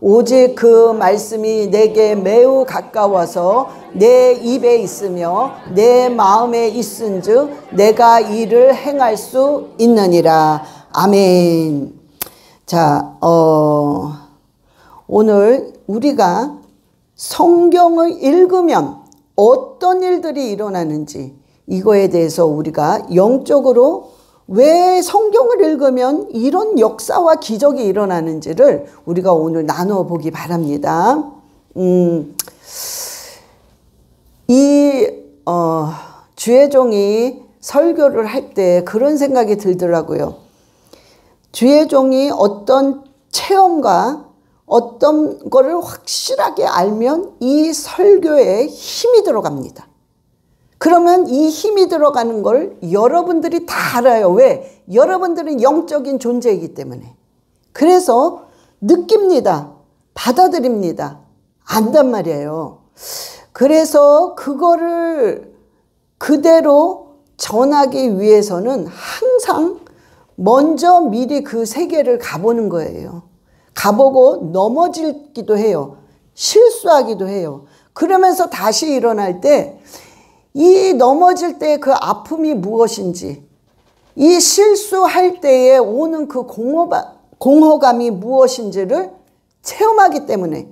오직 그 말씀이 내게 매우 가까워서 내 입에 있으며 내 마음에 있은즉 내가 이를 행할 수 있느니라. 아멘. 자, 오늘 우리가 성경을 읽으면 어떤 일들이 일어나는지, 이거에 대해서 우리가 영적으로 왜 성경을 읽으면 이런 역사와 기적이 일어나는지를 우리가 오늘 나누어 보기 바랍니다. 주의 종이 설교를 할 때 그런 생각이 들더라고요. 주의 종이 어떤 체험과 어떤 거를 확실하게 알면 이 설교에 힘이 들어갑니다. 그러면 이 힘이 들어가는 걸 여러분들이 다 알아요. 왜? 여러분들은 영적인 존재이기 때문에. 그래서 느낍니다. 받아들입니다. 안단 말이에요. 그래서 그거를 그대로 전하기 위해서는 항상 먼저 미리 그 세계를 가보는 거예요. 가보고 넘어지기도 해요. 실수하기도 해요. 그러면서 다시 일어날 때 이 넘어질 때 그 아픔이 무엇인지, 이 실수할 때에 오는 그 공허감이 무엇인지를 체험하기 때문에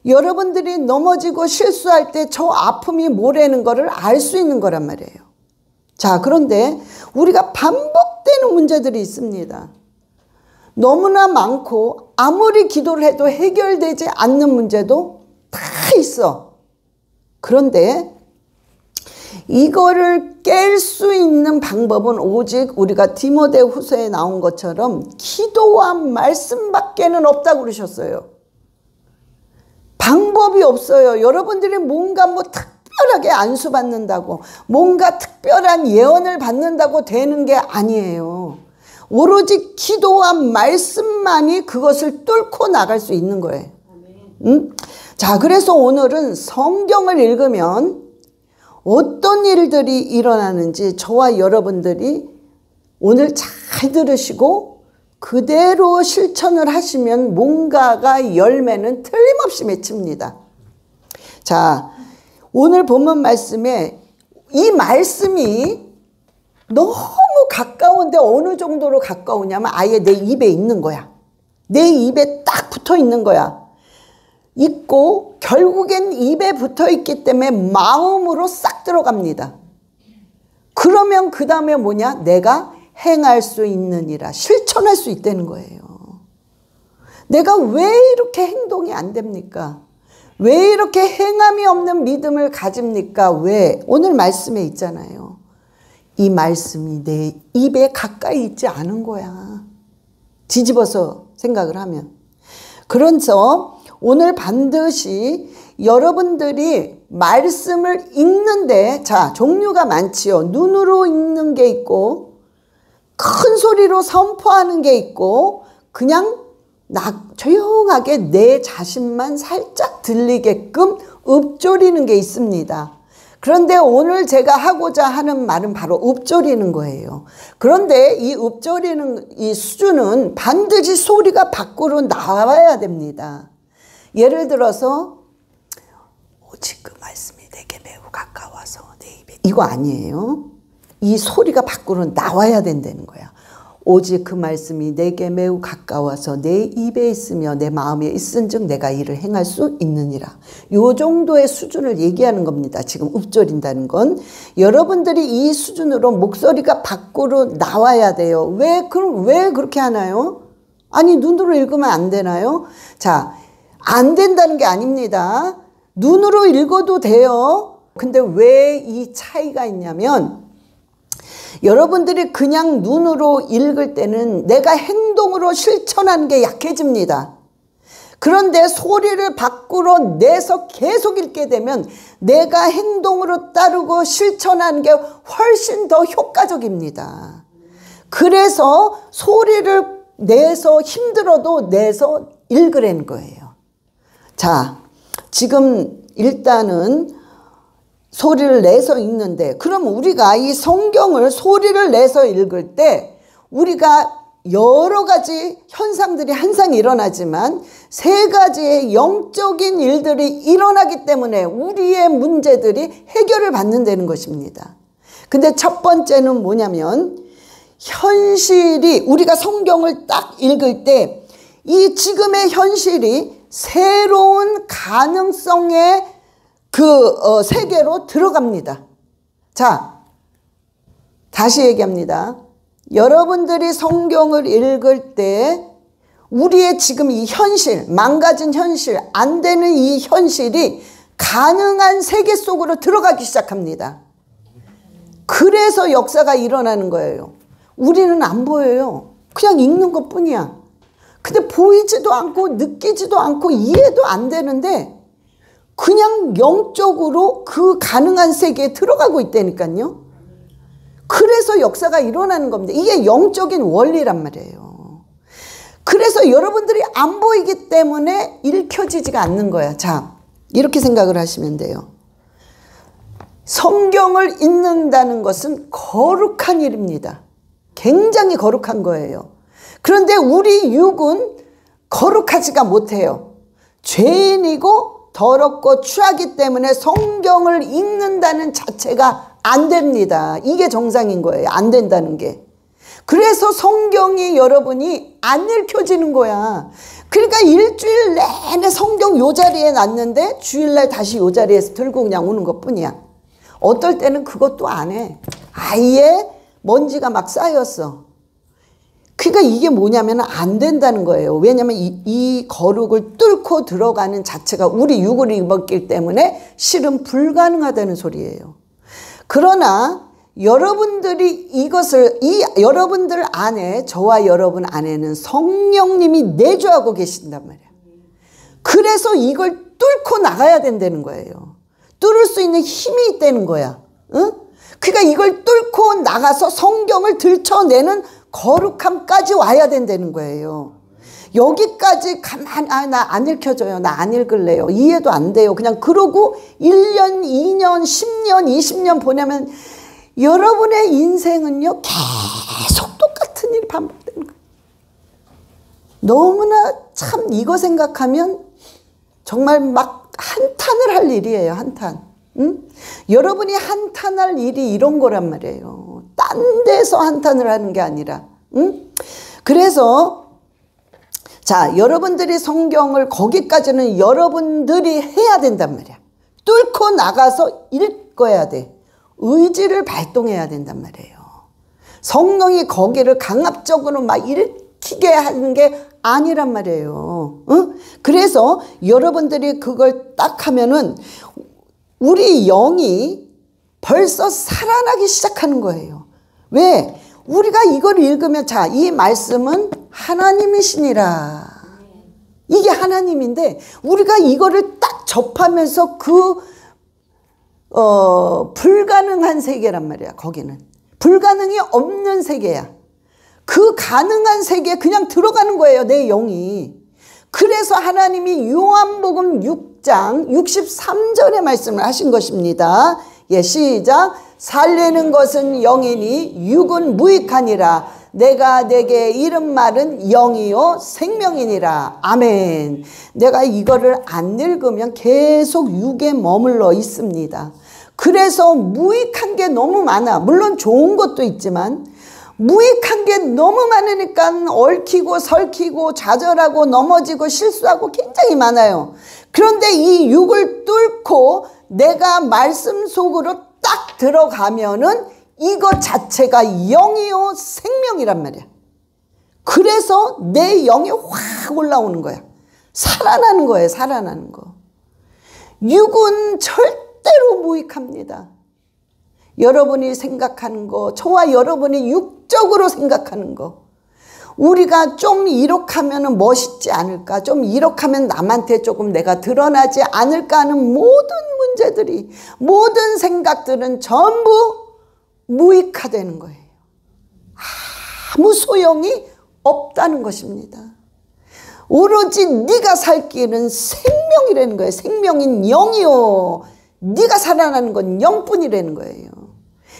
여러분들이 넘어지고 실수할 때 저 아픔이 뭐라는 거를 알 수 있는 거란 말이에요. 자, 그런데 우리가 반복되는 문제들이 있습니다. 너무나 많고 아무리 기도를 해도 해결되지 않는 문제도 다 있어. 그런데 이거를 깰 수 있는 방법은 오직 우리가 디모데후서에 나온 것처럼 기도와 말씀밖에는 없다고 그러셨어요. 방법이 없어요. 여러분들이 뭔가 특별하게 안수 받는다고, 뭔가 특별한 예언을 받는다고 되는 게 아니에요. 오로지 기도와 말씀만이 그것을 뚫고 나갈 수 있는 거예요. 자, 그래서 오늘은 성경을 읽으면 어떤 일들이 일어나는지 저와 여러분들이 오늘 잘 들으시고 그대로 실천을 하시면 뭔가가 열매는 틀림없이 맺힙니다. 자, 오늘 본문 말씀에 이 말씀이 너무 가까운데 어느 정도로 가까우냐면 아예 내 입에 있는 거야. 내 입에 딱 붙어 있는 거야. 있고 결국엔 입에 붙어 있기 때문에 마음으로 싹 들어갑니다. 그러면 그 다음에 뭐냐? 내가 행할 수 있느니라. 실천할 수 있다는 거예요. 내가 왜 이렇게 행동이 안 됩니까? 왜 이렇게 행함이 없는 믿음을 가집니까? 왜? 오늘 말씀에 있잖아요. 이 말씀이 내 입에 가까이 있지 않은 거야. 뒤집어서 생각을 하면. 그래서 오늘 반드시 여러분들이 말씀을 읽는데, 자, 종류가 많지요. 눈으로 읽는 게 있고, 큰 소리로 선포하는 게 있고, 그냥 조용하게 내 자신만 살짝 들리게끔 읊조리는 게 있습니다. 그런데 오늘 제가 하고자 하는 말은 바로 읊조리는 거예요. 그런데 이 읊조리는 이 수준은 반드시 소리가 밖으로 나와야 됩니다. 예를 들어서 오직 그 말씀이 내게 매우 가까워서 내 입에, 이거 아니에요. 이 소리가 밖으로 나와야 된다는 거야. 오직 그 말씀이 내게 매우 가까워서 내 입에 있으며 내 마음에 있은즉 내가 이를 행할 수 있느니라. 요 정도의 수준을 얘기하는 겁니다. 지금 읊조린다는 건. 여러분들이 이 수준으로 목소리가 밖으로 나와야 돼요. 왜 그렇게 하나요? 아니, 눈으로 읽으면 안 되나요? 자, 안 된다는 게 아닙니다. 눈으로 읽어도 돼요. 근데 왜 이 차이가 있냐면, 여러분들이 그냥 눈으로 읽을 때는 내가 행동으로 실천하는 게 약해집니다. 그런데 소리를 밖으로 내서 계속 읽게 되면 내가 행동으로 따르고 실천하는 게 훨씬 더 효과적입니다. 그래서 소리를 내서 힘들어도 내서 읽으라는 거예요. 자, 지금 일단은 소리를 내서 읽는데, 그럼 우리가 이 성경을 소리를 내서 읽을 때 우리가 여러 가지 현상들이 항상 일어나지만 세 가지의 영적인 일들이 일어나기 때문에 우리의 문제들이 해결을 받는다는 것입니다. 근데 첫 번째는 뭐냐면 현실이 우리가 성경을 딱 읽을 때 이 지금의 현실이 새로운 가능성의 그 세계로 들어갑니다. 자, 다시 얘기합니다. 여러분들이 성경을 읽을 때 우리의 지금 이 현실, 망가진 현실, 안 되는 이 현실이 가능한 세계 속으로 들어가기 시작합니다. 그래서 역사가 일어나는 거예요. 우리는 안 보여요. 그냥 읽는 것 뿐이야. 근데 보이지도 않고 느끼지도 않고 이해도 안 되는데 그냥 영적으로 그 가능한 세계에 들어가고 있다니까요. 그래서 역사가 일어나는 겁니다. 이게 영적인 원리란 말이에요. 그래서 여러분들이 안 보이기 때문에 읽혀지지가 않는 거야. 자, 이렇게 생각을 하시면 돼요. 성경을 읽는다는 것은 거룩한 일입니다. 굉장히 거룩한 거예요. 그런데 우리 육은 거룩하지가 못해요. 죄인이고 더럽고 추하기 때문에 성경을 읽는다는 자체가 안 됩니다. 이게 정상인 거예요. 안 된다는 게. 그래서 성경이 여러분이 안 읽혀지는 거야. 그러니까 일주일 내내 성경 요 자리에 놨는데 주일날 다시 요 자리에서 들고 그냥 오는 것 뿐이야. 어떨 때는 그것도 안 해. 아예 먼지가 막 쌓였어. 그러니까 이게 뭐냐면 안 된다는 거예요. 왜냐하면 이 거룩을 뚫고 들어가는 자체가 우리 육을 입었기 때문에 실은 불가능하다는 소리예요. 그러나 여러분들이 이것을 여러분들 안에 저와 여러분 안에는 성령님이 내주하고 계신단 말이야. 그래서 이걸 뚫고 나가야 된다는 거예요. 뚫을 수 있는 힘이 있다는 거야. 응? 그러니까 이걸 뚫고 나가서 성경을 들춰내는 거룩함까지 와야 된다는 거예요. 여기까지 가만 나 안 읽혀져요. 나 안 읽을래요. 이해도 안 돼요. 그냥 그러고 1년, 2년, 10년, 20년 보내면 여러분의 인생은요 계속 똑같은 일이 반복되는 거예요. 너무나 참 이거 생각하면 정말 막 한탄을 할 일이에요. 한탄. 응? 여러분이 한탄할 일이 이런 거란 말이에요. 딴 데서 한탄을 하는 게 아니라. 응? 그래서 자, 여러분들이 성경을 거기까지는 여러분들이 해야 된단 말이야. 뚫고 나가서 읽어야 돼. 의지를 발동해야 된단 말이에요. 성령이 거기를 강압적으로 막 일으키게 하는 게 아니란 말이에요. 응? 그래서 여러분들이 그걸 딱 하면은 우리 영이 벌써 살아나기 시작하는 거예요. 왜? 우리가 이걸 읽으면 자, 이 말씀은 하나님이시니라. 이게 하나님인데 우리가 이거를 딱 접하면서 그 불가능한 세계란 말이야. 거기는 불가능이 없는 세계야. 그 가능한 세계에 그냥 들어가는 거예요. 내 영이. 그래서 하나님이 요한복음 6장 63절의 말씀을 하신 것입니다. 예, 시작. 살리는 것은 영이니 육은 무익하니라. 내가 내게 이른 말은 영이요 생명이니라. 아멘. 내가 이거를 안 읽으면 계속 육에 머물러 있습니다. 그래서 무익한 게 너무 많아. 물론 좋은 것도 있지만 무익한 게 너무 많으니까 얽히고 설키고 좌절하고 넘어지고 실수하고 굉장히 많아요. 그런데 이 육을 뚫고 내가 말씀 속으로 딱 들어가면은 이것 자체가 영이요 생명이란 말이야. 그래서 내 영이 확 올라오는 거야. 살아나는 거예요. 살아나는 거. 육은 절대로 무익합니다. 여러분이 생각하는 거, 저와 여러분이 육적으로 생각하는 거, 우리가 좀 이렇게 하면 멋있지 않을까, 좀 이렇게 하면 남한테 조금 내가 드러나지 않을까 하는 모든 문제들이, 모든 생각들은 전부 무익화되는 거예요. 아무 소용이 없다는 것입니다. 오로지 네가 살 길은 생명이라는 거예요. 생명인 영이요. 네가 살아나는 건 영뿐이라는 거예요.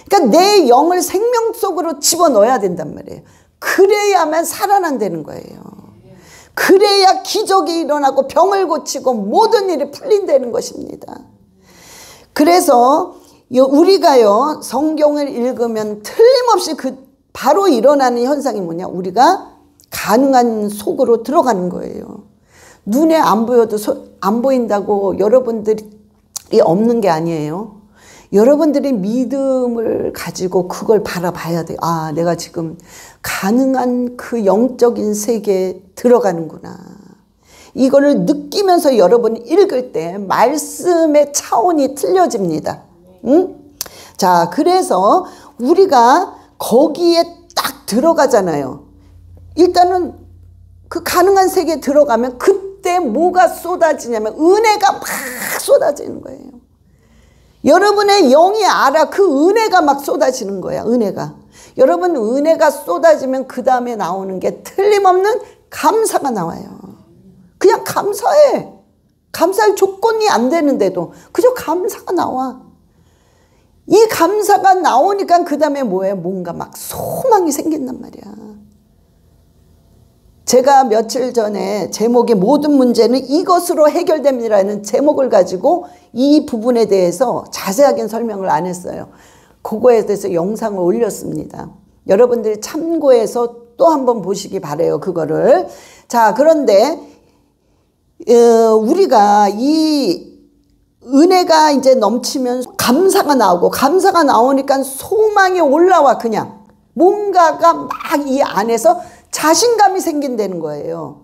그러니까 내 영을 생명 속으로 집어넣어야 된단 말이에요. 그래야만 살아난다는 거예요. 그래야 기적이 일어나고 병을 고치고 모든 일이 풀린다는 것입니다. 그래서 우리가요 성경을 읽으면 틀림없이 바로 일어나는 현상이 뭐냐, 우리가 가능한 속으로 들어가는 거예요. 눈에 안 보여도 안 보인다고 여러분들이 없는 게 아니에요. 여러분들이 믿음을 가지고 그걸 바라봐야 돼요. 아, 내가 지금 가능한 그 영적인 세계에 들어가는구나. 이거를 느끼면서 여러분이 읽을 때 말씀의 차원이 틀려집니다. 응? 자, 그래서 우리가 거기에 딱 들어가잖아요. 일단은 그 가능한 세계에 들어가면 그때 뭐가 쏟아지냐면 은혜가 막 쏟아지는 거예요. 여러분의 영이 알아. 그 은혜가 막 쏟아지는 거야. 은혜가. 여러분 은혜가 쏟아지면 그 다음에 나오는 게 틀림없는 감사가 나와요. 그냥 감사해. 감사할 조건이 안 되는데도 그저 감사가 나와. 이 감사가 나오니까 그 다음에 뭐예요? 뭔가 막 소망이 생긴단 말이야. 제가 며칠 전에 제목이 모든 문제는 이것으로 해결됩니다라는 제목을 가지고 이 부분에 대해서 자세하게 설명을 안 했어요. 그거에 대해서 영상을 올렸습니다. 여러분들이 참고해서 또 한번 보시기 바래요. 그거를. 자, 그런데 우리가 이 은혜가 이제 넘치면 감사가 나오고, 감사가 나오니까 소망이 올라와. 그냥 뭔가가 막 이 안에서 자신감이 생긴다는 거예요.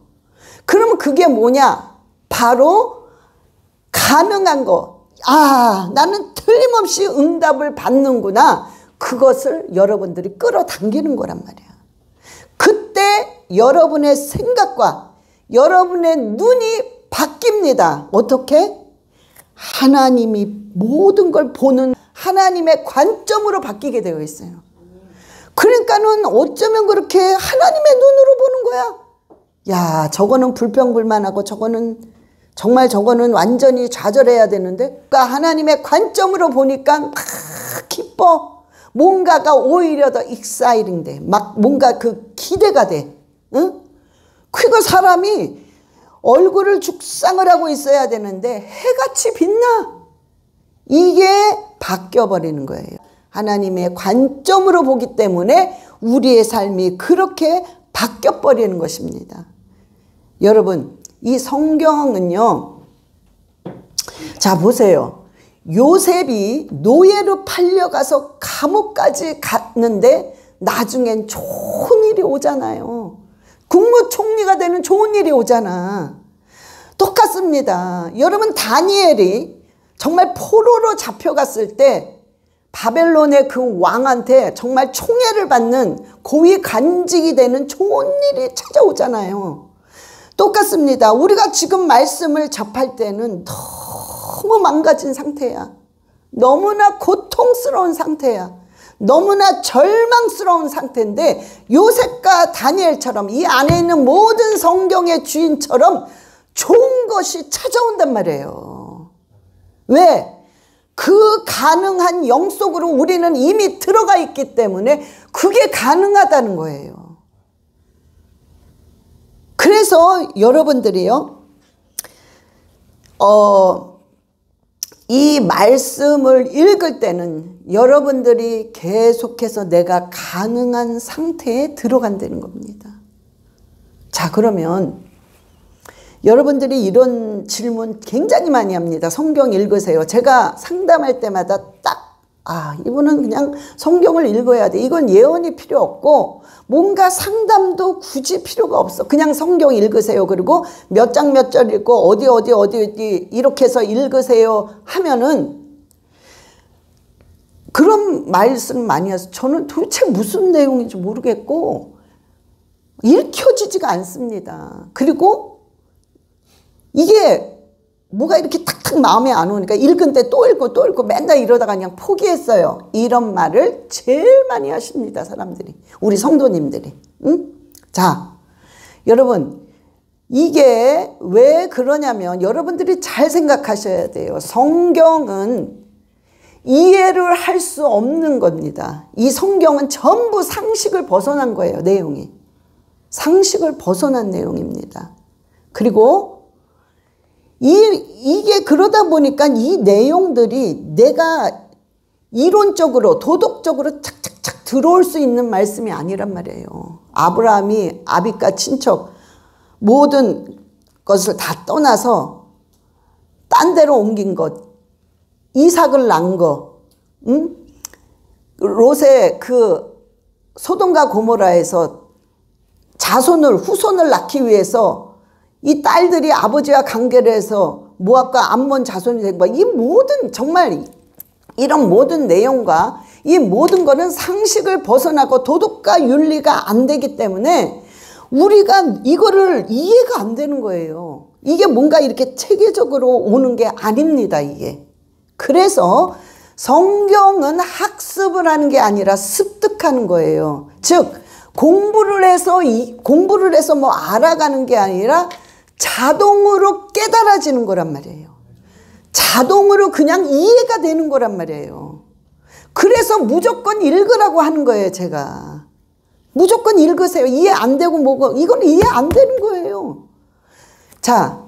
그러면 그게 뭐냐? 바로 가능한 거. 아, 나는 틀림없이 응답을 받는구나. 그것을 여러분들이 끌어당기는 거란 말이야. 그때 여러분의 생각과 여러분의 눈이 바뀝니다. 어떻게? 하나님이 모든 걸 보는 하나님의 관점으로 바뀌게 되어 있어요. 그러니까는 어쩌면 그렇게 하나님의 눈으로 보는 거야. 야, 저거는 불평불만하고 저거는 정말 저거는 완전히 좌절해야 되는데, 그러니까 하나님의 관점으로 보니까 막 기뻐. 뭔가가 오히려 더 익사이팅 돼. 막 뭔가 그 기대가 돼. 응? 그거 사람이 얼굴을 죽상을 하고 있어야 되는데 해같이 빛나. 이게 바뀌어버리는 거예요. 하나님의 관점으로 보기 때문에 우리의 삶이 그렇게 바뀌어버리는 것입니다. 여러분, 이 성경은요, 자 보세요. 요셉이 노예로 팔려가서 감옥까지 갔는데 나중엔 좋은 일이 오잖아요. 국무총리가 되는 좋은 일이 오잖아. 똑같습니다. 여러분, 다니엘이 정말 포로로 잡혀갔을 때 바벨론의 그 왕한테 정말 총애를 받는 고위 간직이 되는 좋은 일이 찾아오잖아요. 똑같습니다. 우리가 지금 말씀을 접할 때는 너무 망가진 상태야. 너무나 고통스러운 상태야. 너무나 절망스러운 상태인데 요셉과 다니엘처럼 이 안에 있는 모든 성경의 주인처럼 좋은 것이 찾아온단 말이에요. 왜? 그 가능한 영 속으로 우리는 이미 들어가 있기 때문에 그게 가능하다는 거예요. 그래서 여러분들이요, 이 말씀을 읽을 때는 여러분들이 계속해서 내가 가능한 상태에 들어간다는 겁니다. 자, 그러면 여러분들이 이런 질문 굉장히 많이 합니다. 성경 읽으세요. 제가 상담할 때마다 이분은 그냥 성경을 읽어야 돼. 이건 예언이 필요 없고 뭔가 상담도 굳이 필요가 없어. 그냥 성경 읽으세요. 그리고 몇 장 몇 절 읽고 어디 이렇게 해서 읽으세요 하면은 그런 말씀 많이 해서 저는 도대체 무슨 내용인지 모르겠고 읽혀지지가 않습니다. 그리고 이게 뭐가 이렇게 탁탁 마음에 안 오니까 읽은 때 또 읽고 맨날 이러다가 그냥 포기했어요. 이런 말을 제일 많이 하십니다. 사람들이. 우리 성도님들이. 응? 자, 여러분, 이게 왜 그러냐면 여러분들이 잘 생각하셔야 돼요. 성경은 이해를 할 수 없는 겁니다. 이 성경은 전부 상식을 벗어난 거예요. 내용이. 상식을 벗어난 내용입니다. 그리고 이게 그러다 보니까 이 내용들이 내가 이론적으로 도덕적으로 착착착 들어올 수 있는 말씀이 아니란 말이에요. 아브라함이 아비과 친척 모든 것을 다 떠나서 딴 데로 옮긴 것, 이삭을 낳은 거, 롯의 그 소돔과 고모라에서 후손을 낳기 위해서 이 딸들이 아버지와 관계를 해서 모압과 암몬 자손이 된 거, 이 모든 정말 이런 모든 내용과 이 모든 거는 상식을 벗어나고 도덕과 윤리가 안 되기 때문에 우리가 이거를 이해가 안 되는 거예요. 이게 뭔가 이렇게 체계적으로 오는 게 아닙니다, 이게. 그래서 성경은 학습을 하는 게 아니라 습득하는 거예요. 즉, 공부를 해서 뭐 알아가는 게 아니라 자동으로 깨달아지는 거란 말이에요. 자동으로 그냥 이해가 되는 거란 말이에요. 그래서 무조건 읽으라고 하는 거예요, 제가. 무조건 읽으세요. 이해 안 되고 뭐고, 이건 이해 안 되는 거예요. 자,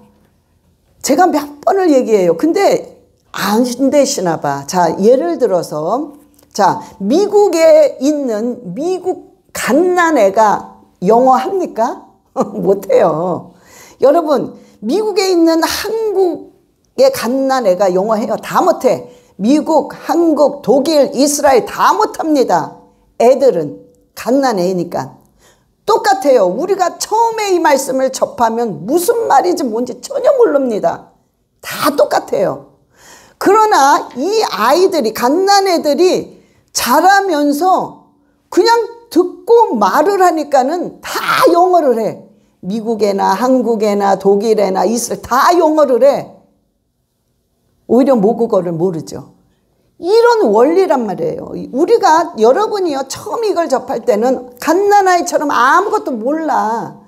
제가 몇 번을 얘기해요. 근데 안 되시나 봐. 자, 예를 들어서, 자, 미국에 있는 미국 갓난애가 영어 합니까? 못해요. 여러분, 미국에 있는 한국의 갓난애가 영어 해요? 다 못해. 미국, 한국, 독일, 이스라엘 다 못합니다. 애들은. 갓난애니까. 똑같아요. 우리가 처음에 이 말씀을 접하면 무슨 말인지 뭔지 전혀 모릅니다. 다 똑같아요. 그러나 이 아이들이, 갓난애들이 자라면서 그냥 듣고 말을 하니까는 다 영어를 해. 미국에나 한국에나 독일에나 이스라엘 다 영어를 해. 오히려 모국어를 모르죠. 이런 원리란 말이에요. 우리가, 여러분이요, 처음 이걸 접할 때는 갓난아이처럼 아무것도 몰라.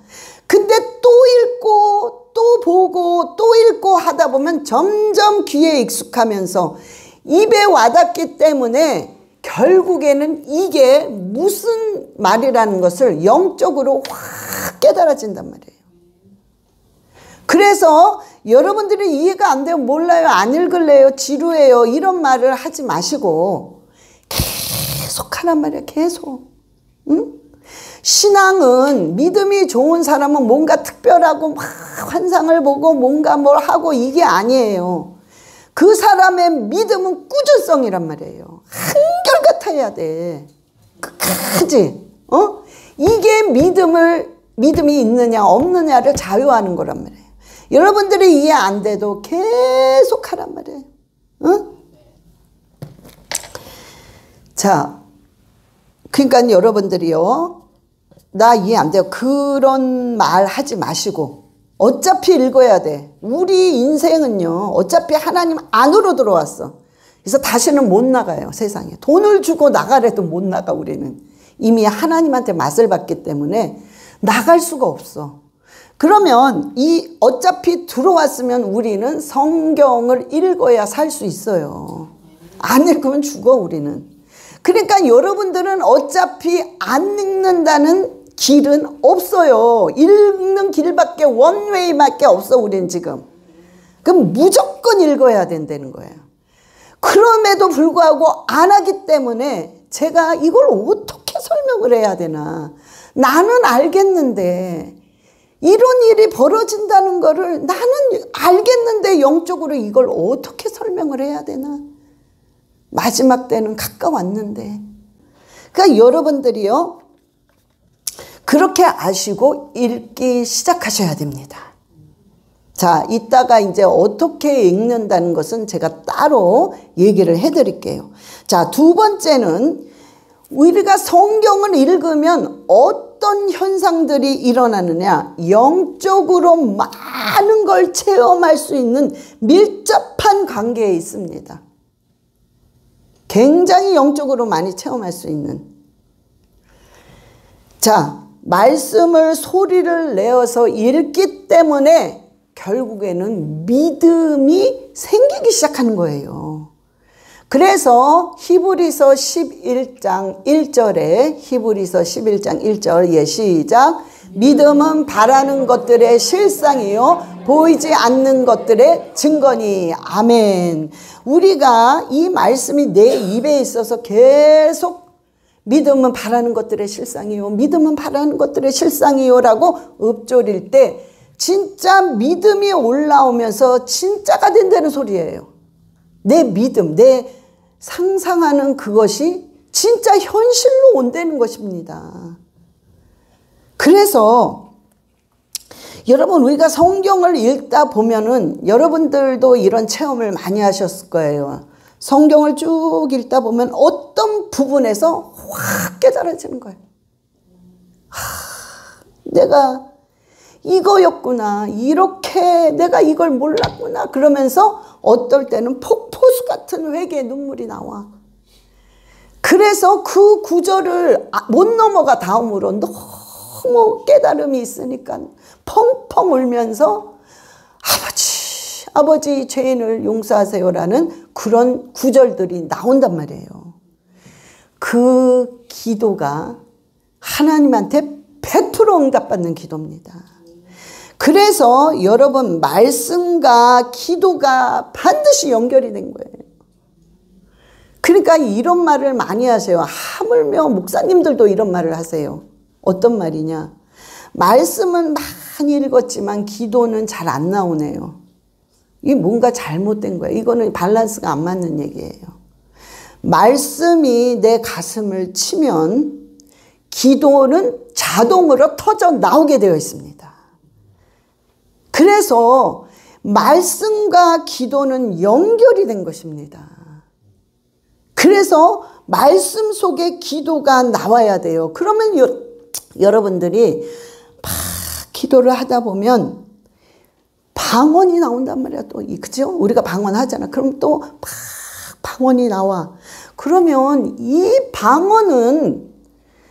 근데 또 읽고 또 보고 또 읽고 하다 보면 점점 귀에 익숙하면서 입에 와닿기 때문에 결국에는 이게 무슨 말이라는 것을 영적으로 확 깨달아진단 말이에요. 그래서 여러분들이 이해가 안 되면 몰라요, 안 읽을래요, 지루해요, 이런 말을 하지 마시고 계속 하란 말이에요. 계속. 응? 신앙은, 믿음이 좋은 사람은 뭔가 특별하고 막 환상을 보고 뭔가 뭘 하고 이게 아니에요. 그 사람의 믿음은 꾸준성이란 말이에요. 한결같아야 돼. 끝까지. 이게 믿음이 있느냐 없느냐를 자유하는 거란 말이에요. 여러분들이 이해 안 돼도 계속 하란 말이에요. 자, 그러니까 여러분들이요, 나 이해 안 돼요, 그런 말 하지 마시고 어차피 읽어야 돼. 우리 인생은요, 어차피 하나님 안으로 들어왔어. 그래서 다시는 못 나가요, 세상에. 돈을 주고 나가래도 못 나가. 우리는 이미 하나님한테 맛을 봤기 때문에 나갈 수가 없어. 그러면 어차피 들어왔으면 우리는 성경을 읽어야 살 수 있어요. 안 읽으면 죽어, 우리는. 그러니까 여러분들은 어차피 안 읽는다는 길은 없어요. 읽는 길밖에, 원웨이밖에 없어, 우리는 지금. 그럼 무조건 읽어야 된다는 거예요. 그럼에도 불구하고 안 하기 때문에 제가 이걸 어떻게 설명을 해야 되나. 나는 알겠는데, 이런 일이 벌어진다는 거를 나는 알겠는데 영적으로 이걸 어떻게 설명을 해야 되나. 마지막 때는 가까웠는데. 그러니까 여러분들이요, 그렇게 아시고 읽기 시작하셔야 됩니다. 자, 이따가 이제 어떻게 읽는다는 것은 제가 따로 얘기를 해드릴게요. 자, 두 번째는 우리가 성경을 읽으면 어떤 현상들이 일어나느냐, 영적으로 많은 걸 체험할 수 있는 밀접한 관계에 있습니다. 굉장히 영적으로 많이 체험할 수 있는. 자, 말씀을 소리를 내어서 읽기 때문에 결국에는 믿음이 생기기 시작하는 거예요. 그래서 히브리서 11장 1절에 히브리서 11장 1절 예 시작. 믿음은 바라는 것들의 실상이요 보이지 않는 것들의 증거니. 아멘. 우리가 이 말씀이 내 입에 있어서 계속 믿음은 바라는 것들의 실상이요 믿음은 바라는 것들의 실상이요 라고 읊조릴 때 진짜 믿음이 올라오면서 진짜가 된다는 소리예요. 내 믿음, 내 상상하는 그것이 진짜 현실로 온다는 것입니다. 그래서 여러분 우리가 성경을 읽다 보면은 여러분들도 이런 체험을 많이 하셨을 거예요. 성경을 쭉 읽다 보면 어떤 부분에서 확 깨달아지는 거예요. 내가 이거였구나. 이렇게 내가 이걸 몰랐구나. 그러면서 어떨 때는 폭포수 같은 회개의 눈물이 나와. 그래서 그 구절을 못 넘어가 다음으로 너무 깨달음이 있으니까 펑펑 울면서 아버지 죄인을 용서하세요라는 그런 구절들이 나온단 말이에요. 그 기도가 하나님한테 100% 응답받는 기도입니다. 그래서 여러분 말씀과 기도가 반드시 연결이 된 거예요. 그러니까 이런 말을 많이 하세요. 하물며 목사님들도 이런 말을 하세요. 어떤 말이냐. 말씀은 많이 읽었지만 기도는 잘 안 나오네요. 이게 뭔가 잘못된 거예요. 이거는 밸런스가 안 맞는 얘기예요. 말씀이 내 가슴을 치면 기도는 자동으로 터져 나오게 되어 있습니다. 그래서 말씀과 기도는 연결이 된 것입니다. 그래서 말씀 속에 기도가 나와야 돼요. 그러면 여러분들이 막 기도를 하다 보면 방언이 나온단 말이야. 또 그죠? 우리가 방언하잖아. 그럼 또 막 방언이 나와. 그러면 이 방언은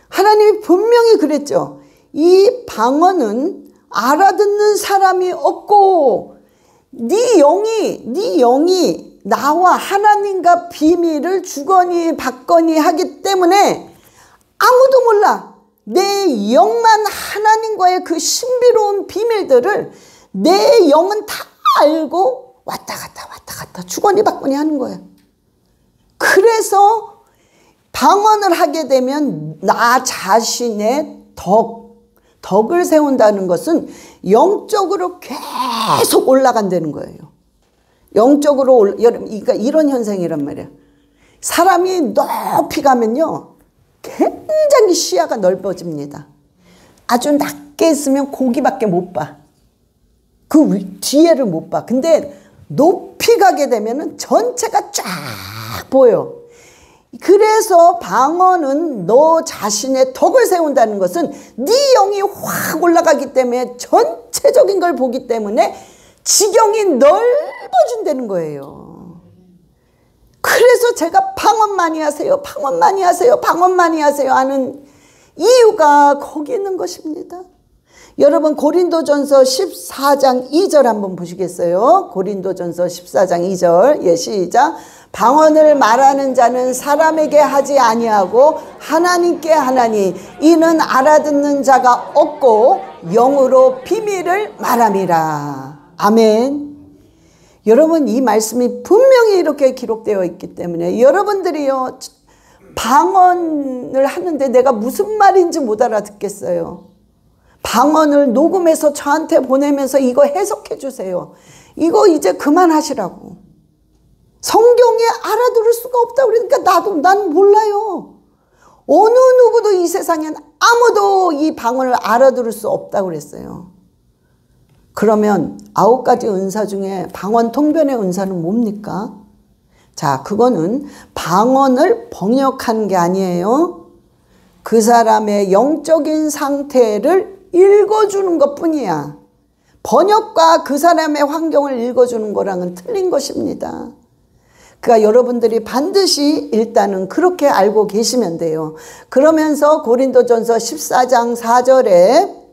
하나님이 분명히 그랬죠. 이 방언은 알아듣는 사람이 없고 네 영이 나와 하나님과 비밀을 주거니 받거니 하기 때문에 아무도 몰라. 내 영만 하나님과의 그 신비로운 비밀들을 내 영은 다 알고 왔다 갔다 주거니 받거니 하는 거야. 그래서 방언을 하게 되면 나 자신의 덕을 세운다는 것은 영적으로 계속 올라간다는 거예요. 영적으로 그러니까 이런 현상이란 말이야. 사람이 높이 가면요 굉장히 시야가 넓어집니다. 아주 낮게 있으면 고기밖에 못 봐. 그 뒤에를 못 봐. 근데 높이 가게 되면 전체가 쫙 보여. 그래서 방언은 너 자신의 덕을 세운다는 것은 네 영이 확 올라가기 때문에 전체적인 걸 보기 때문에 지경이 넓어진다는 거예요. 그래서 제가 방언 많이 하세요. 방언 많이 하세요. 방언 많이 하세요 하는 이유가 거기 있는 것입니다. 여러분 고린도전서 14장 2절 한번 보시겠어요? 고린도전서 14장 2절 예 시작. 방언을 말하는 자는 사람에게 하지 아니하고 하나님께 하나니 이는 알아듣는 자가 없고 영으로 비밀을 말함이라. 아멘. 여러분 이 말씀이 분명히 이렇게 기록되어 있기 때문에 여러분들이요 방언을 하는데 내가 무슨 말인지 못 알아듣겠어요. 방언을 녹음해서 저한테 보내면서 이거 해석해 주세요. 이거 이제 그만하시라고. 성경에 알아들을 수가 없다 그러니까 난 몰라요. 어느 누구도 이 세상엔 아무도 이 방언을 알아들을 수 없다고 그랬어요. 그러면 9가지 은사 중에 방언 통변의 은사는 뭡니까? 자, 그거는 방언을 번역하는 게 아니에요. 그 사람의 영적인 상태를 읽어주는 것 뿐이야. 번역과 그 사람의 환경을 읽어주는 거랑은 틀린 것입니다. 그러니까 여러분들이 반드시 일단은 그렇게 알고 계시면 돼요. 그러면서 고린도전서 14장 4절에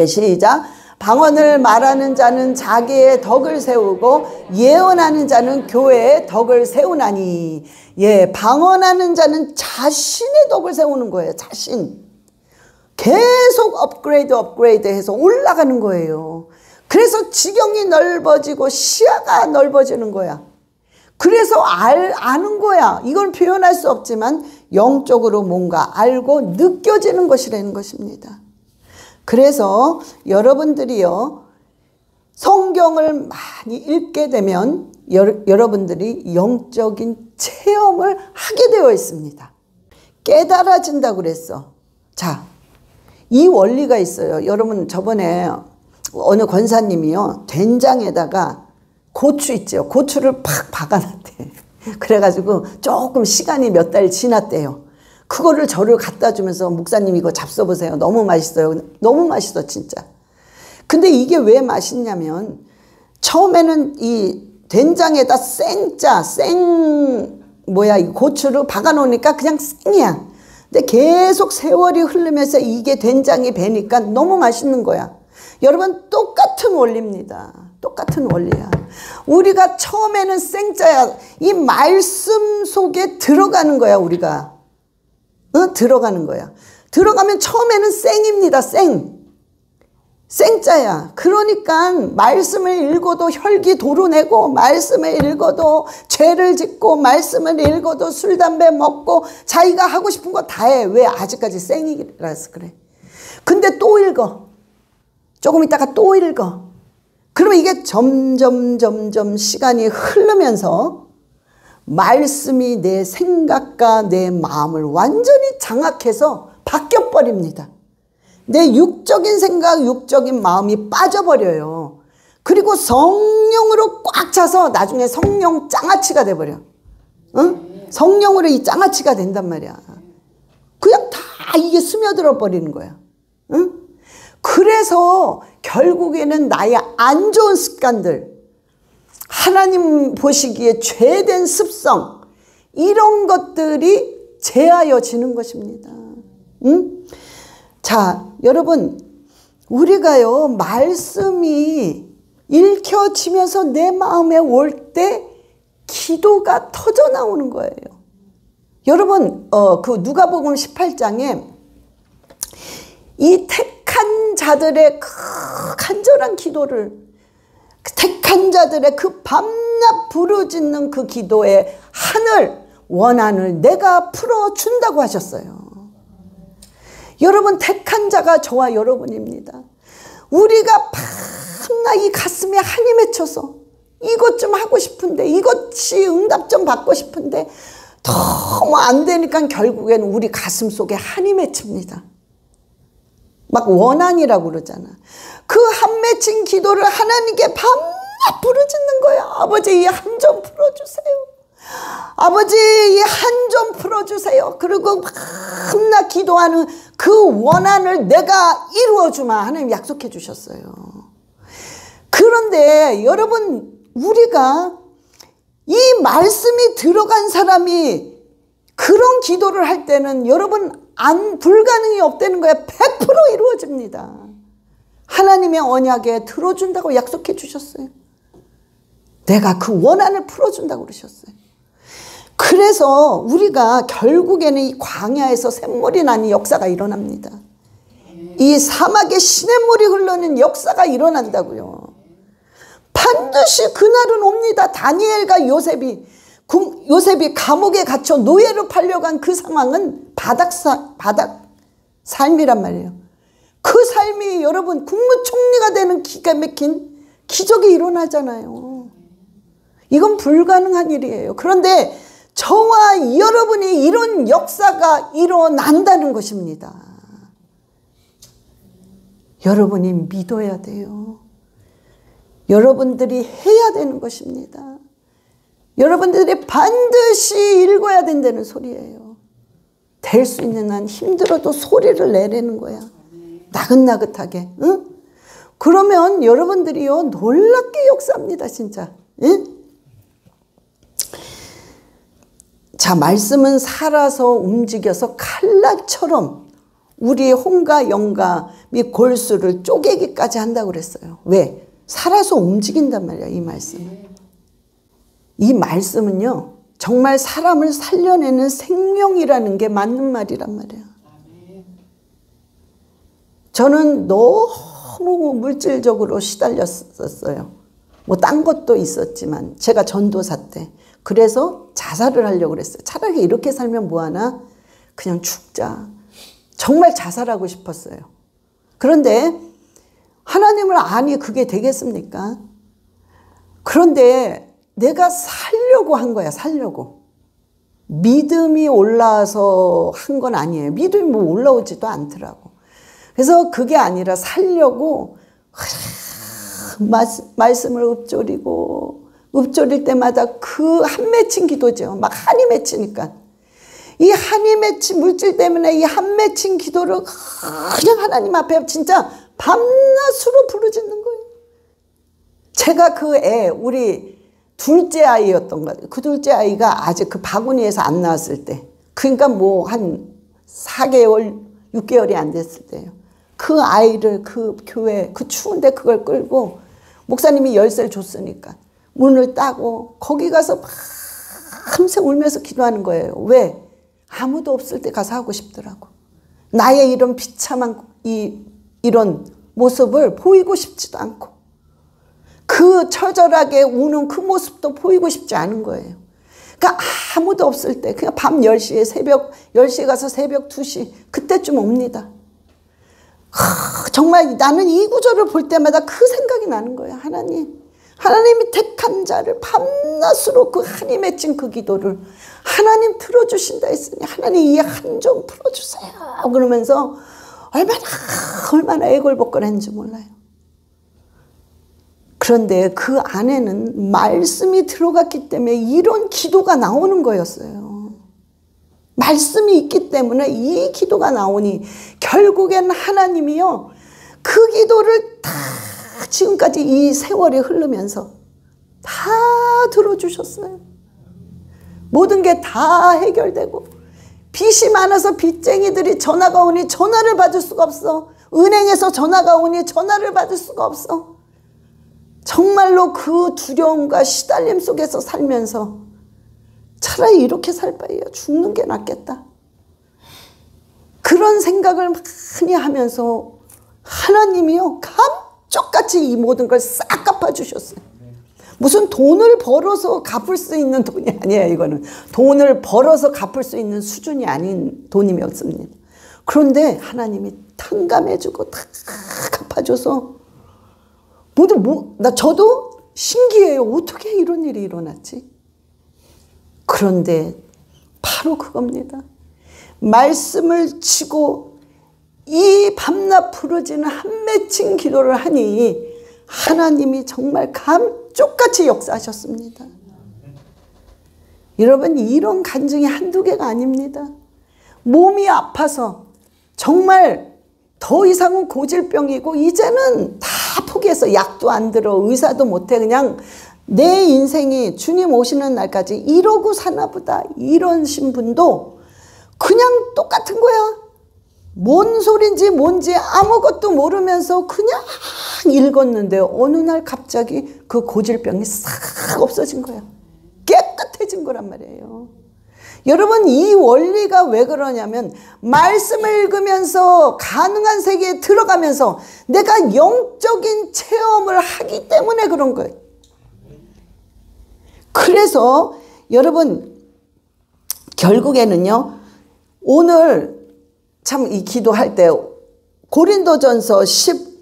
시작. 방언을 말하는 자는 자기의 덕을 세우고 예언하는 자는 교회의 덕을 세우나니. 예, 방언하는 자는 자신의 덕을 세우는 거예요. 자신. 계속 업그레이드 해서 올라가는 거예요. 그래서 지경이 넓어지고 시야가 넓어지는 거야. 그래서 아는 거야. 이건 표현할 수 없지만 영적으로 뭔가 알고 느껴지는 것이라는 것입니다. 그래서 여러분들이요, 성경을 많이 읽게 되면 여러분들이 영적인 체험을 하게 되어 있습니다. 깨달아진다고 그랬어. 자, 이 원리가 있어요. 여러분, 저번에 어느 권사님이요, 된장에다가 고추 있죠. 고추를 팍 박아놨대. 그래가지고 조금 시간이 몇 달 지났대요. 그거를 저를 갖다 주면서 목사님 이거 잡숴보세요. 너무 맛있어요. 너무 맛있어 진짜. 근데 이게 왜 맛있냐면 처음에는 이 된장에다 이 고추를 박아놓으니까 그냥 생이야. 근데 계속 세월이 흐르면서 이게 된장이 배니까 너무 맛있는 거야. 여러분, 똑같은 원리입니다. 똑같은 원리야. 우리가 처음에는 생짜야. 이 말씀 속에 들어가는 거야, 우리가. 들어가는 거야. 들어가면 처음에는 생입니다. 생짜야. 그러니까 말씀을 읽어도 혈기 도루내고, 말씀을 읽어도 죄를 짓고, 말씀을 읽어도 술 담배 먹고 자기가 하고 싶은 거 다 해. 왜? 아직까지 생이라서 그래. 근데 또 읽어. 조금 있다가 또 읽어. 그러면 이게 점점 시간이 흐르면서 말씀이 내 생각과 내 마음을 완전히 장악해서 바뀌어버립니다. 내 육적인 생각, 육적인 마음이 빠져버려요. 그리고 성령으로 꽉 차서 나중에 성령 장아찌가 돼버려. 응? 성령으로 이 장아찌가 된단 말이야. 그냥 다 이게 스며들어 버리는 거야. 응? 그래서 결국에는 나의 안 좋은 습관들, 하나님 보시기에 죄된 습성, 이런 것들이 제하여지는 것입니다. 응? 자, 여러분, 우리가요, 말씀이 읽혀지면서 내 마음에 올 때 기도가 터져 나오는 거예요. 여러분, 그 누가복음 18장에 이 택한 자들의 그 간절한 기도를, 택한 자들의 그 밤낮 부르짖는 그 기도의 원한을 내가 풀어준다고 하셨어요. 여러분, 택한 자가 저와 여러분입니다. 우리가 밤낮 이 가슴에 한이 맺혀서 이것 좀 하고 싶은데, 이것이 응답 좀 받고 싶은데 너무 안 되니까 결국엔 우리 가슴 속에 한이 맺힙니다. 막 원한이라고 그러잖아. 그 한 맺힌 기도를 하나님께 밤낮 부르짖는 거야. 아버지, 이 한 좀 풀어주세요. 아버지, 이 한 좀 풀어주세요. 그리고 밤낮 기도하는 그 원한을 내가 이루어주마. 하나님 약속해 주셨어요. 그런데 여러분, 우리가 이 말씀이 들어간 사람이 그런 기도를 할 때는 여러분, 불가능이 없다는 거야. 100% 이루어집니다. 하나님의 언약에 들어준다고 약속해 주셨어요. 내가 그 원한을 풀어준다고 그러셨어요. 그래서 우리가 결국에는 이 광야에서 샘물이 나는 역사가 일어납니다. 이 사막에 시냇물이 흐르는 역사가 일어난다고요. 반드시 그날은 옵니다. 다니엘과 요셉이 감옥에 갇혀 노예로 팔려간 그 상황은 바닥 삶이란 말이에요. 그 삶이 여러분 국무총리가 되는 기가 막힌 기적이 일어나잖아요. 이건 불가능한 일이에요. 그런데 저와 여러분이 이런 역사가 일어난다는 것입니다. 여러분이 믿어야 돼요. 여러분들이 해야 되는 것입니다. 여러분들이 반드시 읽어야 된다는 소리예요. 될 수 있는 한 힘들어도 소리를 내라는 거야. 나긋나긋하게. 응? 그러면 여러분들이요, 놀랍게 역사합니다, 진짜. 응? 자, 말씀은 살아서 움직여서 칼날처럼 우리 홍가 영가 및 골수를 쪼개기까지 한다고 그랬어요. 왜? 살아서 움직인단 말이야, 이 말씀은. 이 말씀은요, 정말 사람을 살려내는 생명이라는 게 맞는 말이란 말이야. 저는 너무 물질적으로 시달렸었어요. 뭐 딴 것도 있었지만 제가 전도사 때. 그래서 자살을 하려고 그랬어요. 차라리 이렇게 살면 뭐하나? 그냥 죽자. 정말 자살하고 싶었어요. 그런데 하나님을 아니 그게 되겠습니까? 그런데 내가 살려고 한 거야. 살려고. 믿음이 올라와서 한 건 아니에요. 믿음이 뭐 올라오지도 않더라고. 그래서 그게 아니라 살려고 말씀을 읊조릴 때마다 그 한 맺힌 기도죠. 막 한이 맺히니까. 이 한이 맺힌 물질 때문에 이 한 맺힌 기도를 그냥 하나님 앞에 진짜 밤낮으로 부르짖는 거예요. 제가 그 애, 우리 둘째 아이였던 것 같아요. 그 둘째 아이가 아직 그 바구니에서 안 나왔을 때. 그러니까 뭐 한 4개월, 6개월이 안 됐을 때예요. 그 아이를 그 교회, 그 추운데 그걸 끌고 목사님이 열쇠를 줬으니까 문을 따고 거기 가서 밤새 울면서 기도하는 거예요. 왜? 아무도 없을 때 가서 하고 싶더라고. 나의 이런 비참한 이런 모습을 보이고 싶지도 않고 그 처절하게 우는 그 모습도 보이고 싶지 않은 거예요. 그러니까 아무도 없을 때 그냥 밤 10시에 새벽 10시에 가서 새벽 2시 그때쯤 옵니다. 정말 나는 이 구절을 볼 때마다 그 생각이 나는 거예요. 하나님이 택한 자를 밤낮으로 그 한이 맺힌 그 기도를 하나님 들어주신다 했으니 하나님 이 한 좀 풀어주세요. 그러면서 얼마나 애걸복걸했는지 몰라요. 그런데 그 안에는 말씀이 들어갔기 때문에 이런 기도가 나오는 거였어요. 말씀이 있기 때문에 이 기도가 나오니 결국엔 하나님이요. 그 기도를 다 지금까지 이 세월이 흐르면서 다 들어주셨어요. 모든 게 다 해결되고 빚이 많아서 빚쟁이들이 전화가 오니 전화를 받을 수가 없어. 은행에서 전화가 오니 전화를 받을 수가 없어. 정말로 그 두려움과 시달림 속에서 살면서 차라리 이렇게 살 바에야 죽는 게 낫겠다. 그런 생각을 많이 하면서 하나님이요 감쪽같이 이 모든 걸 싹 갚아주셨어요. 무슨 돈을 벌어서 갚을 수 있는 돈이 아니에요. 이거는 돈을 벌어서 갚을 수 있는 수준이 아닌 돈이었습니다. 그런데 하나님이 탕감해주고 다 갚아줘서 저도 신기해요. 어떻게 이런 일이 일어났지? 그런데 바로 그겁니다. 말씀을 치고 이 밤낮 부르짖는 한 맺힌 기도를 하니 하나님이 정말 감쪽같이 역사하셨습니다. 여러분 이런 간증이 한두 개가 아닙니다. 몸이 아파서 정말 더 이상은 고질병이고 이제는 다 포기해서 약도 안 들어 의사도 못해 그냥 내 인생이 주님 오시는 날까지 이러고 사나 보다 이러신 분도 그냥 똑같은 거야. 뭔 소린지 뭔지 아무것도 모르면서 그냥 읽었는데 어느 날 갑자기 그 고질병이 싹 없어진 거야. 깨끗해진 거란 말이에요. 여러분 이 원리가 왜 그러냐면 말씀을 읽으면서 가능한 세계에 들어가면서 내가 영적인 체험을 하기 때문에 그런 거예요. 그래서 여러분 결국에는요 오늘 참 이 기도할 때 고린도전서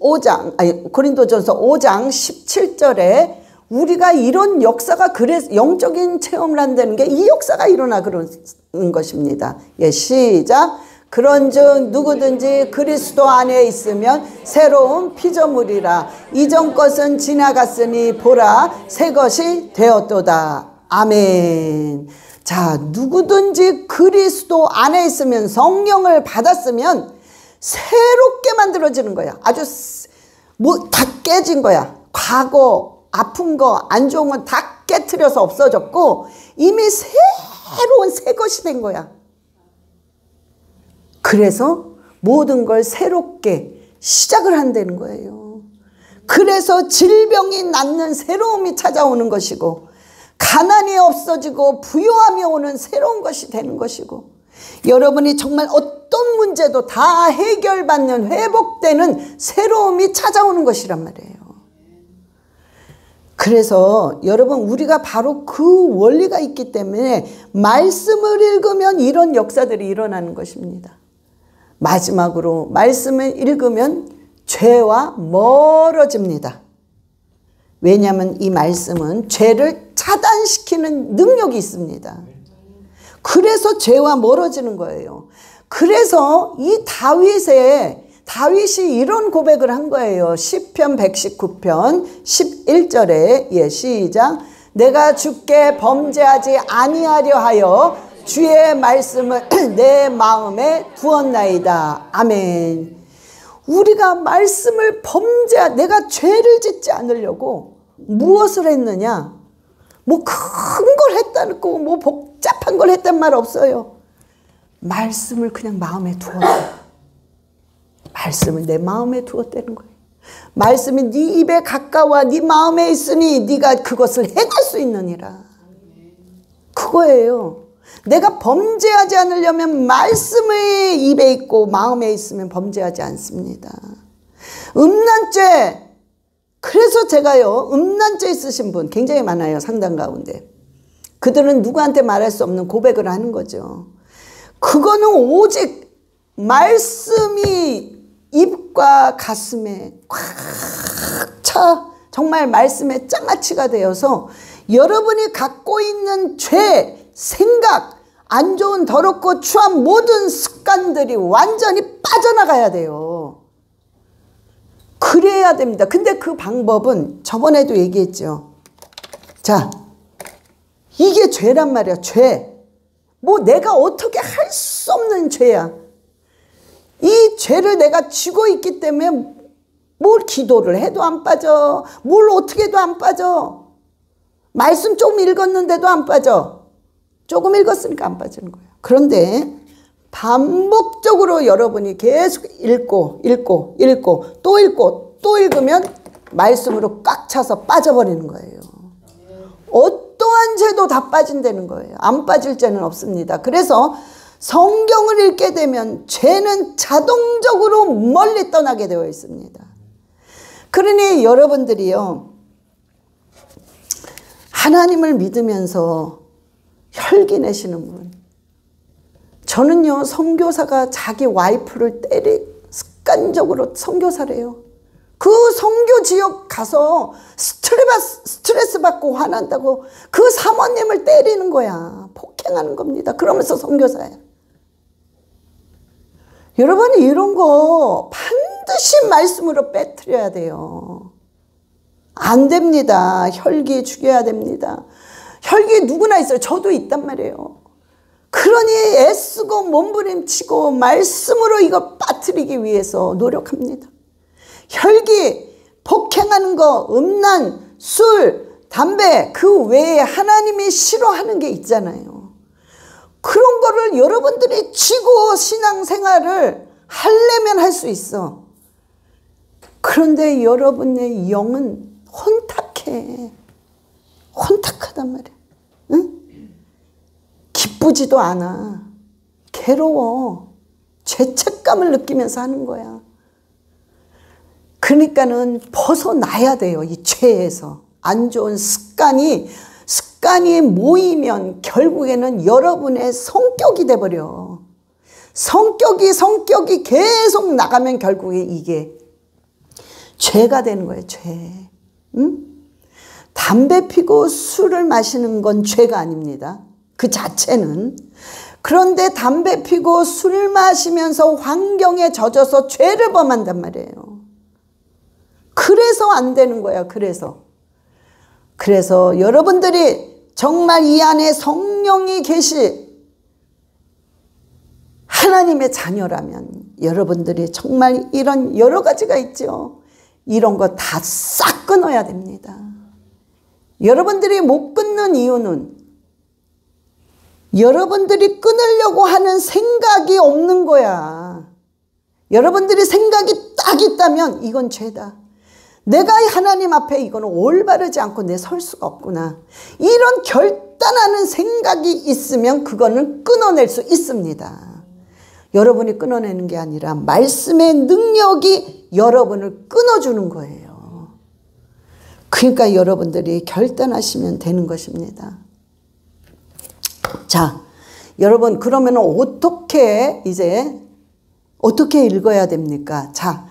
5장 17절에 우리가 이런 역사가 영적인 체험을 한다는 게 이 역사가 일어나 그러는 것입니다. 예, 시작. 그런즉 누구든지 그리스도 안에 있으면 새로운 피조물이라. 이전 것은 지나갔으니 보라 새 것이 되었도다. 아멘. 자, 누구든지 그리스도 안에 있으면 성령을 받았으면 새롭게 만들어지는 거야. 아주 다 깨진 거야. 과거 아픈 거 안 좋은 건 다 깨트려서 없어졌고 이미 새로운 새 것이 된 거야. 그래서 모든 걸 새롭게 시작을 한다는 거예요. 그래서 질병이 낫는 새로움이 찾아오는 것이고, 가난이 없어지고 부요함이 오는 새로운 것이 되는 것이고, 여러분이 정말 어떤 문제도 다 해결받는, 회복되는 새로움이 찾아오는 것이란 말이에요. 그래서 여러분, 우리가 바로 그 원리가 있기 때문에 말씀을 읽으면 이런 역사들이 일어나는 것입니다. 마지막으로 말씀을 읽으면 죄와 멀어집니다. 왜냐하면 이 말씀은 죄를 차단시키는 능력이 있습니다. 그래서 죄와 멀어지는 거예요. 그래서 이 다윗이 이런 고백을 한 거예요. 시편 119편 11절에 시작. 내가 주께 범죄하지 아니하려 하여 주의 말씀을 내 마음에 두었나이다. 아멘. 우리가 말씀을 내가 죄를 짓지 않으려고 무엇을 했느냐? 뭐 큰 걸 했다는 거, 뭐 복잡한 걸 했단 말 없어요. 말씀을 그냥 마음에 두었어요. 말씀을 내 마음에 두었다는 거예요. 말씀이 네 입에 가까워 네 마음에 있으니 네가 그것을 행할 수 있느니라. 그거예요. 내가 범죄하지 않으려면 말씀이 입에 있고 마음에 있으면 범죄하지 않습니다. 음란죄. 그래서 제가요, 음란죄 있으신 분 굉장히 많아요. 상당 가운데. 그들은 누구한테 말할 수 없는 고백을 하는 거죠. 그거는 오직 말씀이 입과 가슴에 꽉 차, 정말 말씀의 장아찌가 되어서 여러분이 갖고 있는 죄, 생각, 안 좋은 더럽고 추한 모든 습관들이 완전히 빠져나가야 돼요. 그래야 됩니다. 근데 그 방법은 저번에도 얘기했죠. 자, 이게 죄란 말이야. 죄. 뭐 내가 어떻게 할 수 없는 죄야. 이 죄를 내가 쥐고 있기 때문에 뭘 기도를 해도 안 빠져. 뭘 어떻게 해도 안 빠져. 말씀 조금 읽었는데도 안 빠져. 조금 읽었으니까 안 빠지는 거예요. 그런데 반복적으로 여러분이 계속 읽고 또 읽고 또 읽으면 말씀으로 꽉 차서 빠져버리는 거예요. 어떠한 죄도 다 빠진다는 거예요. 안 빠질 죄는 없습니다. 그래서 성경을 읽게 되면 죄는 자동적으로 멀리 떠나게 되어 있습니다. 그러니 여러분들이요, 하나님을 믿으면서 혈기 내시는 분. 저는요, 선교사가 자기 와이프를 습관적으로 선교사래요. 그 선교 지역 가서 스트레스 받고 화난다고 그 사모님을 때리는 거야. 폭행하는 겁니다. 그러면서 선교사야. 여러분이 이런 거 반드시 말씀으로 빼뜨려야 돼요. 안 됩니다. 혈기 죽여야 됩니다. 혈기 누구나 있어요. 저도 있단 말이에요. 그러니 애쓰고 몸부림치고 말씀으로 이거 빠뜨리기 위해서 노력합니다. 혈기, 폭행하는 거, 음란, 술, 담배, 그 외에 하나님이 싫어하는 게 있잖아요. 그런 거를 여러분들이 쥐고 신앙생활을 하려면 할 수 있어. 그런데 여러분의 영은 혼탁해. 혼탁하단 말이야. 응? 기쁘지도 않아. 괴로워. 죄책감을 느끼면서 하는 거야. 그러니까는 벗어나야 돼요. 이 죄에서. 안 좋은 습관이 모이면 결국에는 여러분의 성격이 돼버려. 성격이 계속 나가면 결국에 이게 죄가 되는 거예요. 죄. 응? 담배 피고 술을 마시는 건 죄가 아닙니다. 그 자체는. 그런데 담배 피고 술 마시면서 환경에 젖어서 죄를 범한단 말이에요. 그래서 안 되는 거야. 그래서 여러분들이 정말 이 안에 성령이 계시 하나님의 자녀라면 여러분들이 정말 이런 여러 가지가 있죠. 이런 거 다 싹 끊어야 됩니다. 여러분들이 못 끊는 이유는 여러분들이 끊으려고 하는 생각이 없는 거야. 여러분들이 생각이 딱 있다면 이건 죄다. 내가 하나님 앞에 이거는 올바르지 않고 내 설 수가 없구나. 이런 결단하는 생각이 있으면 그거는 끊어낼 수 있습니다. 여러분이 끊어내는 게 아니라 말씀의 능력이 여러분을 끊어주는 거예요. 그러니까 여러분들이 결단하시면 되는 것입니다. 자, 여러분 그러면 어떻게 읽어야 됩니까? 자,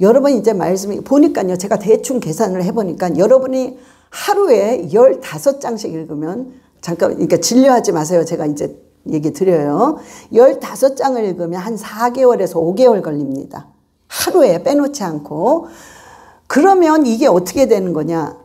여러분 이제 말씀이 보니까요. 제가 대충 계산을 해보니까 여러분이 하루에 15장씩 읽으면 잠깐 그러니까 진료하지 마세요. 제가 이제 얘기 드려요. 15장을 읽으면 한 4개월에서 5개월 걸립니다. 하루에 빼놓지 않고. 그러면 이게 어떻게 되는 거냐.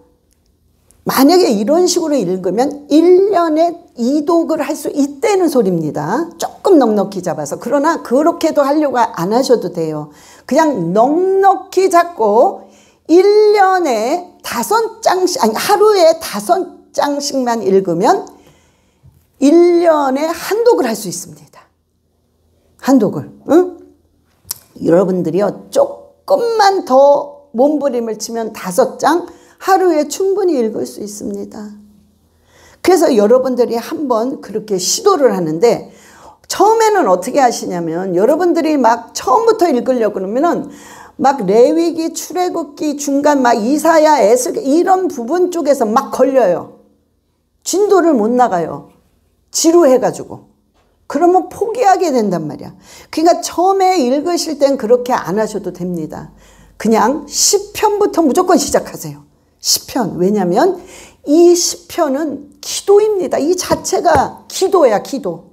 만약에 이런 식으로 읽으면 1년에 이독을 할 수 있다는 소리입니다. 조금 넉넉히 잡아서. 그러나 그렇게도 하려고 안 하셔도 돼요. 그냥 넉넉히 잡고 1년에 5장씩, 아니 하루에 5장씩만 읽으면 1년에 한 독을 할 수 있습니다. 한 독을. 응? 여러분들이요. 조금만 더 몸부림을 치면 5장 하루에 충분히 읽을 수 있습니다. 그래서 여러분들이 한번 그렇게 시도를 하는데 처음에는 어떻게 하시냐면 여러분들이 막 처음부터 읽으려고 그러면은 막 레위기, 출애굽기, 중간 막 이사야, 에스겔 이런 부분 쪽에서 막 걸려요. 진도를 못 나가요. 지루해가지고. 그러면 포기하게 된단 말이야. 그러니까 처음에 읽으실 땐 그렇게 안 하셔도 됩니다. 그냥 시편부터 무조건 시작하세요. 시편. 왜냐하면 이 시편은 기도입니다. 이 자체가 기도야, 기도.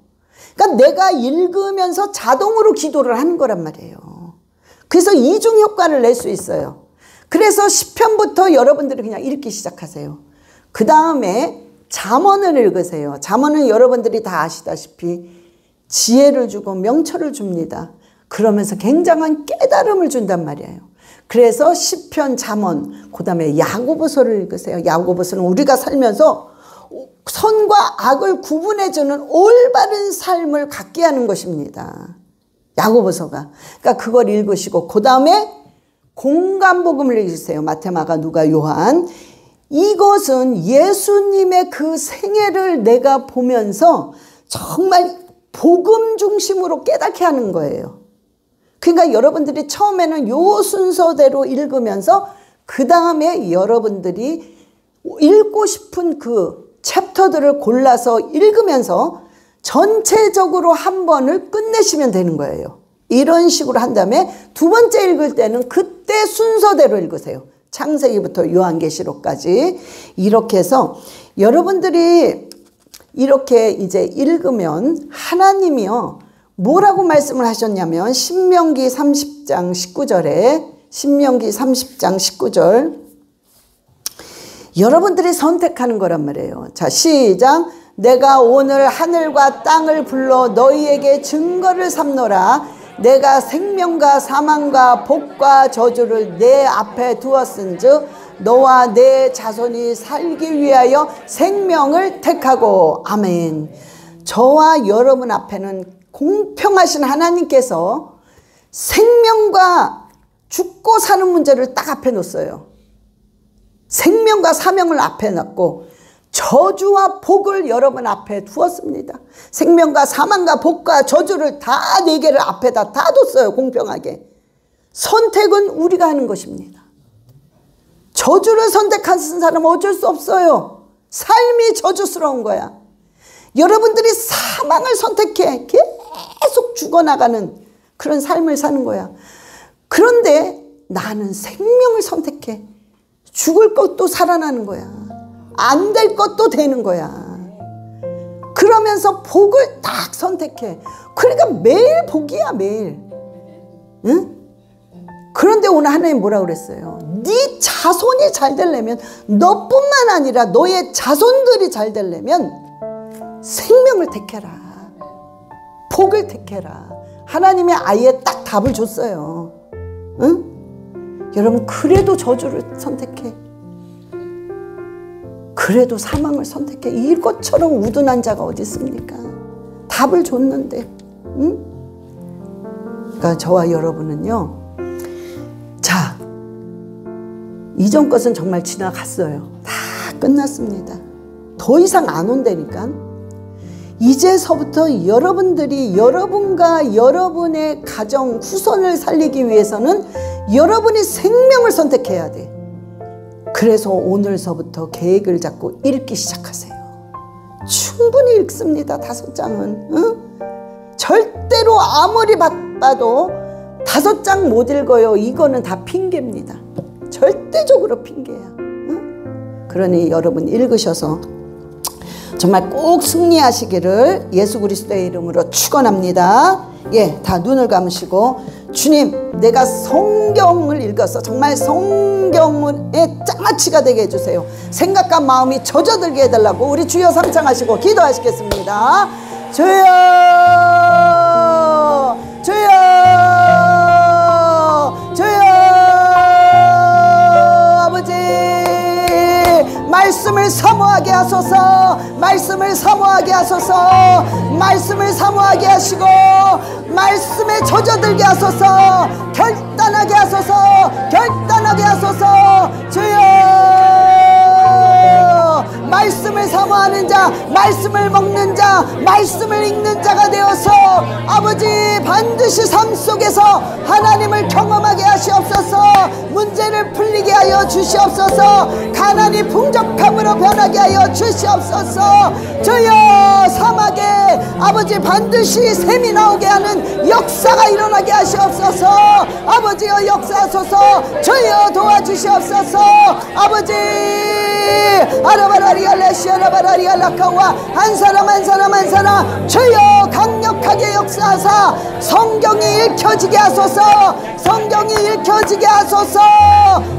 그러니까 내가 읽으면서 자동으로 기도를 하는 거란 말이에요. 그래서 이중 효과를 낼 수 있어요. 그래서 시편부터 여러분들이 그냥 읽기 시작하세요. 그 다음에 잠언을 읽으세요. 잠언은 여러분들이 다 아시다시피 지혜를 주고 명철을 줍니다. 그러면서 굉장한 깨달음을 준단 말이에요. 그래서 시편, 잠언, 그 다음에 야고보서를 읽으세요. 야고보서는 우리가 살면서 선과 악을 구분해주는 올바른 삶을 갖게 하는 것입니다. 야고보서가. 그러니까 그걸 읽으시고 그 다음에 공감복음을 읽으세요. 마태, 마가, 누가, 요한. 이것은 예수님의 그 생애를 내가 보면서 정말 복음 중심으로 깨닫게 하는 거예요. 그러니까 여러분들이 처음에는 요 순서대로 읽으면서 그 다음에 여러분들이 읽고 싶은 그 챕터들을 골라서 읽으면서 전체적으로 한 번을 끝내시면 되는 거예요. 이런 식으로 한 다음에 두 번째 읽을 때는 그때 순서대로 읽으세요. 창세기부터 요한계시록까지. 이렇게 해서 여러분들이 이렇게 이제 읽으면 하나님이요. 뭐라고 말씀을 하셨냐면 신명기 30장 19절에 신명기 30장 19절 여러분들이 선택하는 거란 말이에요. 자, 시작. 내가 오늘 하늘과 땅을 불러 너희에게 증거를 삼노라. 내가 생명과 사망과 복과 저주를 내 앞에 두었은즉 너와 내 자손이 살기 위하여 생명을 택하고. 아멘. 저와 여러분 앞에는 공평하신 하나님께서 생명과 죽고 사는 문제를 딱 앞에 놓았어요. 생명과 사명을 앞에 놨고 저주와 복을 여러분 앞에 두었습니다. 생명과 사망과 복과 저주를 다 4개를 앞에다 다 뒀어요. 공평하게. 선택은 우리가 하는 것입니다. 저주를 선택하신 사람은 어쩔 수 없어요. 삶이 저주스러운 거야. 여러분들이 사망을 선택해 계속 죽어나가는 그런 삶을 사는 거야. 그런데 나는 생명을 선택해. 죽을 것도 살아나는 거야. 안 될 것도 되는 거야. 그러면서 복을 딱 선택해. 그러니까 매일 복이야, 매일. 응? 그런데 오늘 하나님 뭐라고 그랬어요? 네 자손이 잘 되려면 너뿐만 아니라 너의 자손들이 잘 되려면 생명을 택해라. 복을 택해라. 하나님이 아예 딱 답을 줬어요. 응? 여러분 그래도 저주를 선택해. 그래도 사망을 선택해. 이것처럼 우둔한 자가 어디 있습니까? 답을 줬는데. 응? 그러니까 저와 여러분은요, 자, 이전 것은 정말 지나갔어요. 다 끝났습니다. 더 이상 안 온다니까. 이제서부터 여러분들이 여러분과 여러분의 가정 후손을 살리기 위해서는 여러분이 생명을 선택해야 돼. 그래서 오늘서부터 계획을 잡고 읽기 시작하세요. 충분히 읽습니다. 5장은. 응? 절대로 아무리 바빠도 5장 못 읽어요. 이거는 다 핑계입니다. 절대적으로 핑계야. 응? 그러니 여러분 읽으셔서 정말 꼭 승리하시기를 예수 그리스도의 이름으로 축원합니다. 예, 다 눈을 감으시고, 주님, 내가 성경을 읽어서 정말 성경의 장아찌가 되게 해주세요. 생각과 마음이 젖어들게 해달라고 우리 주여 삼창하시고 기도하시겠습니다. 주여, 주여, 주여. 아버지, 말씀을 사모하게 하소서. 말씀을 사모하게 하소서. 말씀을 사모하게 하시고 말씀에 젖어들게 하소서. 결단하게 하소서. 결단하게 하소서. 주여, 말씀을 사모하는 자, 말씀을 먹는 자, 말씀을 읽는 자가 되어서 아버지 반드시 삶 속에서 하나님을 경험하게 하시옵소서. 문제를 풀리게 하여 주시옵소서. 가난이 풍족함으로 변하게 하여 주시옵소서. 주여, 사막에 아버지 반드시 샘이 나오게 하는 역사가 일어나게 하시옵소서. 아버지여, 역사하소서. 주여, 도와주시옵소서. 아버지, 아라바라리알레시아라바라리알라카와 한 사람 한 사람 한 사람 주여 강력하게 역사하사 성경이 읽혀지게 하소서. 성경이 읽혀지게 하소서.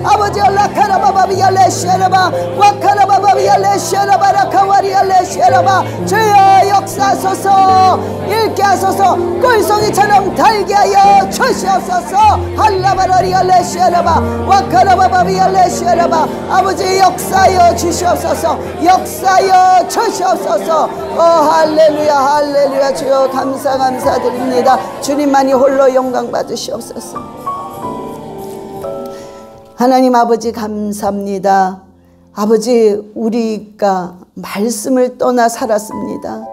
아버지, 라카라바바비알레시아라바 와카라바바비알레시아라바라카와리알레시아라바 주여, 역사하소서. 읽게 하소서. 꿀송이처럼 달게 하여 주시옵소서. 할라바라리알레시아라바 와카라바바비알레시아라바 아버지, 역사하여 주시옵소서. 역사하여 주시옵소서. 할렐루야, 할렐루야. 주여, 감사드립니다. 주님만이 홀로 영광 받으시옵소서. 하나님 아버지, 감사합니다. 아버지, 우리가 말씀을 떠나 살았습니다.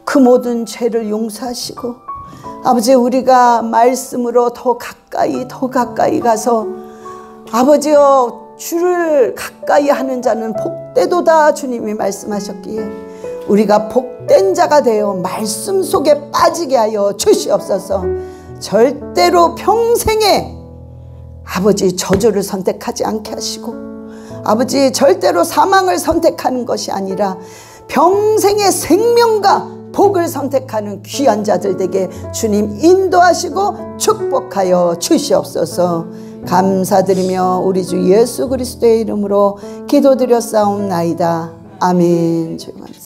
그 모든 죄를 용서하시고 아버지, 우리가 말씀으로 더 가까이 가서 아버지여, 주를 가까이 하는 자는 복되도다 주님이 말씀하셨기에 우리가 복된 자가 되어 말씀 속에 빠지게 하여 주시옵소서. 절대로 평생에 아버지 저주를 선택하지 않게 하시고 아버지 절대로 사망을 선택하는 것이 아니라 평생의 생명과 복을 선택하는 귀한 자들 되게 주님 인도하시고 축복하여 주시옵소서. 감사드리며 우리 주 예수 그리스도의 이름으로 기도드렸사옵나이다. 아멘. 주님 감사합니다.